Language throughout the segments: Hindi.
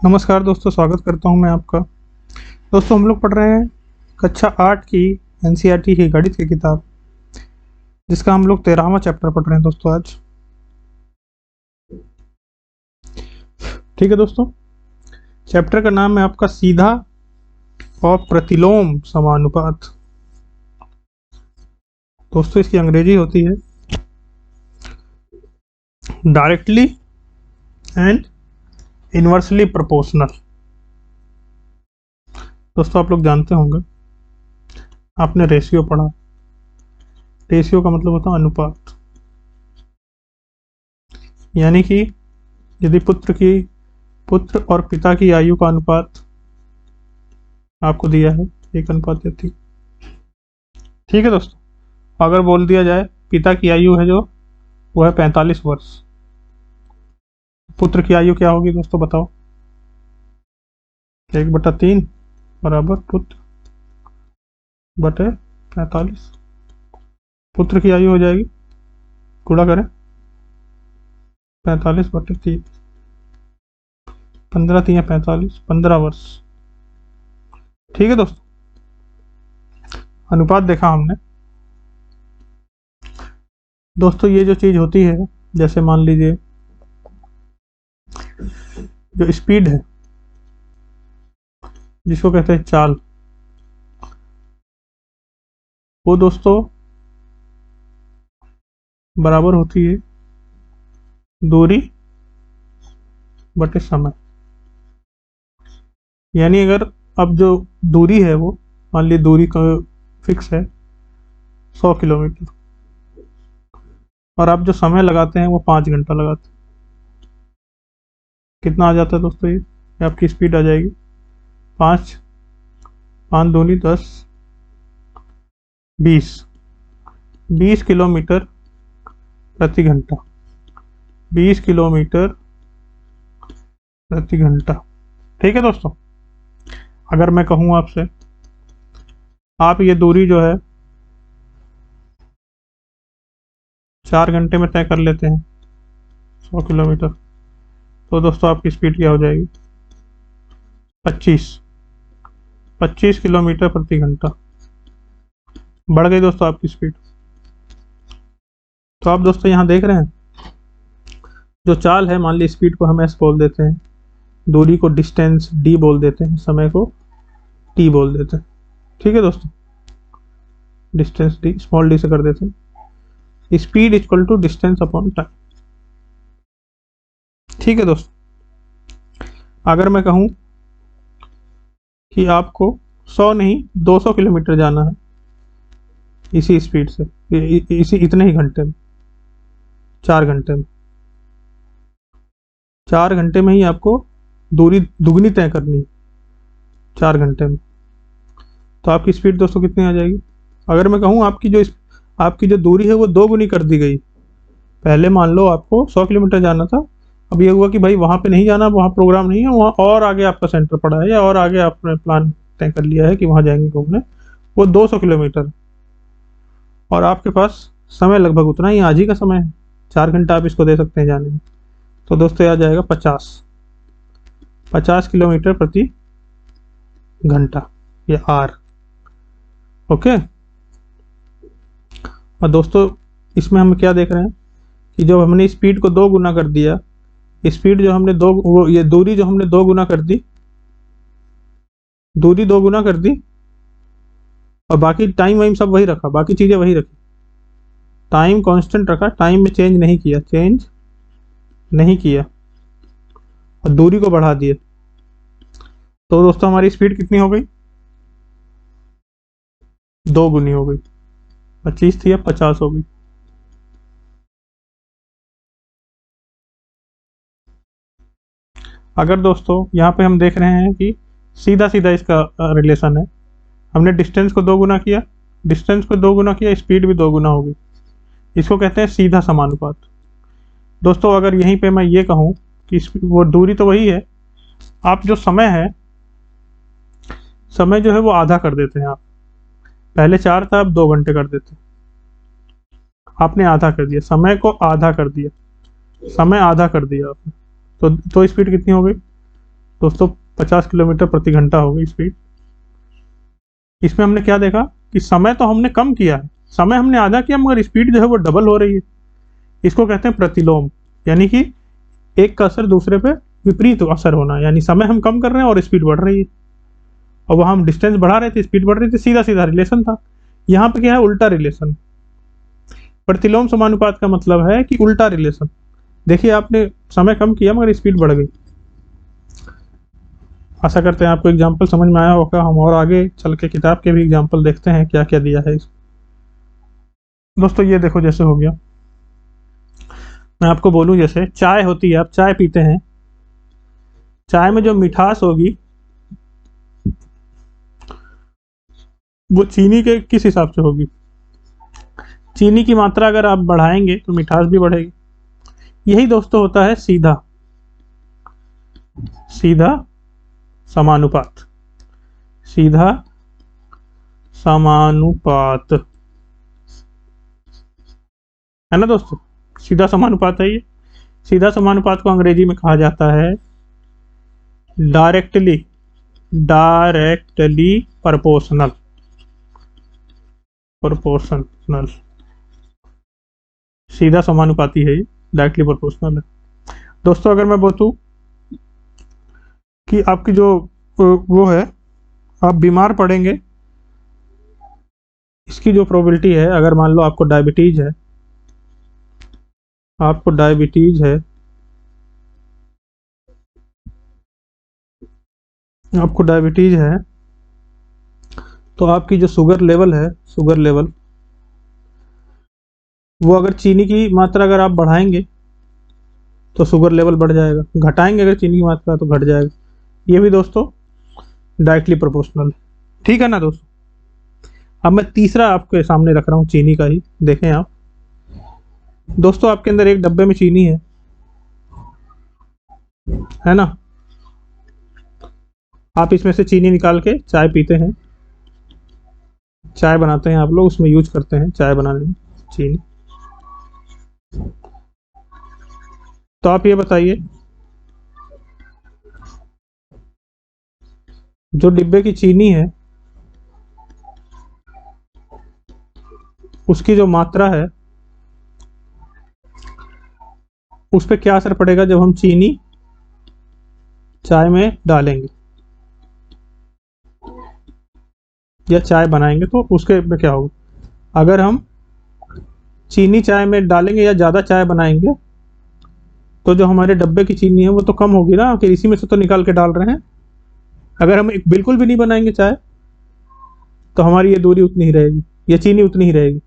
नमस्कार दोस्तों, स्वागत करता हूं मैं आपका। दोस्तों, हम लोग पढ़ रहे हैं कक्षा 8 की एनसीईआरटी की गणित की किताब, जिसका हम लोग 13वां चैप्टर पढ़ रहे हैं दोस्तों आज। ठीक है दोस्तों, चैप्टर का नाम है आपका सीधा और प्रतिलोम समानुपात। दोस्तों, इसकी अंग्रेजी होती है डायरेक्टली एंड इनवर्सली प्रोपोर्शनल। दोस्तों, आप लोग जानते होंगे, आपने रेशियो पढ़ा। रेशियो का मतलब होता है अनुपात। यानी कि यदि पुत्र और पिता की आयु का अनुपात आपको दिया है 1:33। ठीक है दोस्तों, अगर बोल दिया जाए पिता की आयु है जो वो है 45 वर्ष, पुत्र की आयु क्या होगी दोस्तों बताओ? 1/3 बराबर पुत्र बटे 45। पुत्र की आयु हो जाएगी, गुणा करें 45/3, 15 3 45, 15 वर्ष। ठीक है दोस्तों, अनुपात देखा हमने। दोस्तों, ये जो चीज होती है, जैसे मान लीजिए जो स्पीड है, जिसको कहते हैं चाल, वो दोस्तों बराबर होती है दूरी बटे समय। यानी अगर अब जो दूरी है वो, मान ली दूरी का फिक्स है 100 किलोमीटर, और आप जो समय लगाते हैं वो 5 घंटा लगाते हैं, कितना आ जाता है दोस्तों? ये आपकी स्पीड आ जाएगी 5 5 दूनी 10, 20 किलोमीटर प्रति घंटा। 20 किलोमीटर प्रति घंटा। ठीक है दोस्तों, अगर मैं कहूँ आपसे, आप ये दूरी जो है 4 घंटे में तय कर लेते हैं 100 किलोमीटर, तो दोस्तों आपकी स्पीड क्या हो जाएगी? 25 किलोमीटर प्रति घंटा। बढ़ गई दोस्तों आपकी स्पीड। तो आप दोस्तों यहाँ देख रहे हैं, जो चाल है, मान ली स्पीड को हम एस बोल देते हैं, दूरी को डिस्टेंस डी बोल देते हैं, समय को टी बोल देते हैं। ठीक है दोस्तों, डिस्टेंस डी स्मॉल डी से कर देते हैं। Speed equal to distance upon time. ठीक है दोस्तों, अगर मैं कहूं कि आपको 100 नहीं 200 किलोमीटर जाना है इसी स्पीड से, इसी इतने ही घंटे में, 4 घंटे में, 4 घंटे में ही आपको दूरी दुगनी तय करनी है 4 घंटे में, तो आपकी स्पीड दोस्तों कितनी आ जाएगी? अगर मैं कहूँ आपकी जो दूरी है वो 2 गुनी कर दी गई। पहले मान लो आपको 100 किलोमीटर जाना था, अब ये हुआ कि भाई वहाँ पे नहीं जाना, वहाँ प्रोग्राम नहीं है, वहाँ और आगे आपका सेंटर पड़ा है, या और आगे आपने प्लान तय कर लिया है कि वहाँ जाएंगे घूमने, वो 200 किलोमीटर, और आपके पास समय लगभग उतना ही, आज ही का समय है, 4 घंटा आप इसको दे सकते हैं जाने में। तो दोस्तों आ जाएगा 50 किलोमीटर प्रति घंटा, ये आर। ओके। और दोस्तों, इसमें हम क्या देख रहे हैं कि जब हमने स्पीड को 2 गुना कर दिया, स्पीड जो हमने ये दूरी जो हमने 2 गुना कर दी, दूरी 2 गुना कर दी, और बाकी टाइम वाइम सब वही रखा, बाकी चीजें वही रखी, टाइम कांस्टेंट रखा, टाइम में चेंज नहीं किया, और दूरी को बढ़ा दिया। तो दोस्तों हमारी स्पीड कितनी हो गई? 2 गुनी हो गई, 25 थी अब 50 हो गई। अगर दोस्तों यहाँ पे हम देख रहे हैं कि सीधा सीधा इसका रिलेशन है, हमने डिस्टेंस को 2 गुना किया, स्पीड भी 2 गुना हो गई, इसको कहते हैं सीधा समानुपात। दोस्तों, अगर यहीं पे मैं ये कहूँ कि वो दूरी तो वही है, आप जो समय है, समय जो है वो आधा कर देते हैं आप। पहले 4 था, अब 2 घंटे कर देते हैं, आपने आधा कर दिया, समय को आधा कर दिया, समय आधा कर दिया आपने, तो स्पीड कितनी हो गई? दोस्तों 50 किलोमीटर प्रति घंटा होगी स्पीड। इसमें हमने क्या देखा कि समय तो हमने कम किया है, समय हमने आधा किया, मगर स्पीड जो है वो डबल हो रही है। इसको कहते हैं प्रतिलोम, यानी कि एक का असर दूसरे पे विपरीत असर होना, यानी समय हम कम कर रहे हैं और स्पीड बढ़ रही है। और वहाँ हम डिस्टेंस बढ़ा रहे थे, स्पीड बढ़ रही थी, सीधा सीधा रिलेशन था। यहाँ पे क्या है, उल्टा रिलेशन। प्रतिलोम समानुपात का मतलब है कि उल्टा रिलेशन। देखिए आपने समय कम किया मगर स्पीड बढ़ गई। आशा करते हैं आपको एग्जाम्पल समझ में आया होगा। हम और आगे चल के किताब के भी एग्जाम्पल देखते हैं क्या क्या दिया है इस। दोस्तों ये देखो, जैसे हो गया, मैं आपको बोलूं जैसे चाय होती है, आप चाय पीते हैं, चाय में जो मिठास होगी वो चीनी के किस हिसाब से होगी। चीनी की मात्रा अगर आप बढ़ाएंगे तो मिठास भी बढ़ेगी। यही दोस्तों होता है सीधा सीधा समानुपात। सीधा समानुपात है ना दोस्तों, सीधा समानुपात है ये। सीधा समानुपात को अंग्रेजी में कहा जाता है डायरेक्टली डायरेक्टली प्रोपोर्शनल। प्रोपोर्शनल सीधा समानुपाती है ये, डायरेक्टली प्रोपोर्शनल है। दोस्तों अगर मैं बोलूं कि आपकी जो वो है, आप बीमार पड़ेंगे, इसकी जो प्रोबेबिलिटी है, अगर मान लो आपको डायबिटीज है, आपको डायबिटीज है, आपको डायबिटीज है, तो आपकी जो शुगर लेवल है, शुगर लेवल, वो अगर चीनी की मात्रा अगर आप बढ़ाएंगे तो शुगर लेवल बढ़ जाएगा, घटाएंगे अगर चीनी की मात्रा तो घट जाएगा। ये भी दोस्तों डायरेक्टली प्रोपोर्शनल, ठीक है ना दोस्तों। अब मैं तीसरा आपके सामने रख रहा हूँ चीनी का ही, देखें आप दोस्तों, आपके अंदर एक डब्बे में चीनी है ना, आप इसमें से चीनी निकाल के चाय पीते हैं, चाय बनाते हैं आप लोग, उसमें यूज करते हैं चाय बनाने में चीनी। तो आप ये बताइए, जो डिब्बे की चीनी है उसकी जो मात्रा है उस पर क्या असर पड़ेगा जब हम चीनी चाय में डालेंगे या चाय बनाएंगे, तो उसके में क्या होगा। अगर हम चीनी चाय में डालेंगे या ज़्यादा चाय बनाएंगे तो जो हमारे डब्बे की चीनी है वो तो कम होगी ना, फिर इसी में से तो निकाल के डाल रहे हैं। अगर हम बिल्कुल भी नहीं बनाएंगे चाय तो हमारी ये दूरी उतनी ही रहेगी, ये चीनी उतनी ही रहेगी।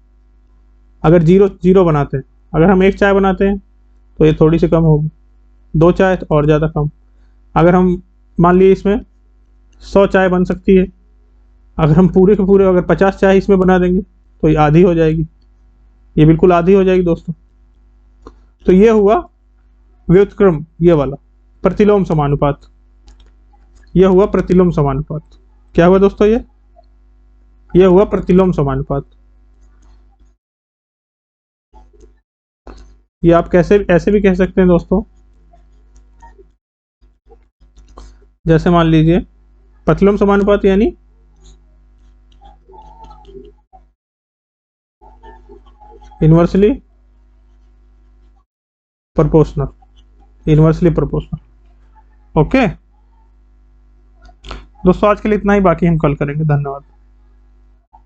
अगर जीरो जीरो बनाते हैं, अगर हम एक चाय बनाते हैं तो ये थोड़ी सी कम होगी, दो चाय तो और ज़्यादा कम। अगर हम मान लिए इसमें 100 चाय बन सकती है, अगर हम पूरे के पूरे अगर 50 चाय इसमें बना देंगे तो ये आधी हो जाएगी, ये बिल्कुल आधी हो जाएगी दोस्तों। तो ये हुआ व्युत्क्रम, ये वाला प्रतिलोम समानुपात, यह हुआ प्रतिलोम समानुपात। क्या हुआ दोस्तों, ये हुआ प्रतिलोम समानुपात। ये आप कैसे ऐसे भी कह सकते हैं दोस्तों, जैसे मान लीजिए प्रतिलोम समानुपात यानी inversely proportional, inversely proportional. Okay दोस्तों, आज के लिए इतना ही, बाकी हम कल करेंगे। धन्यवाद।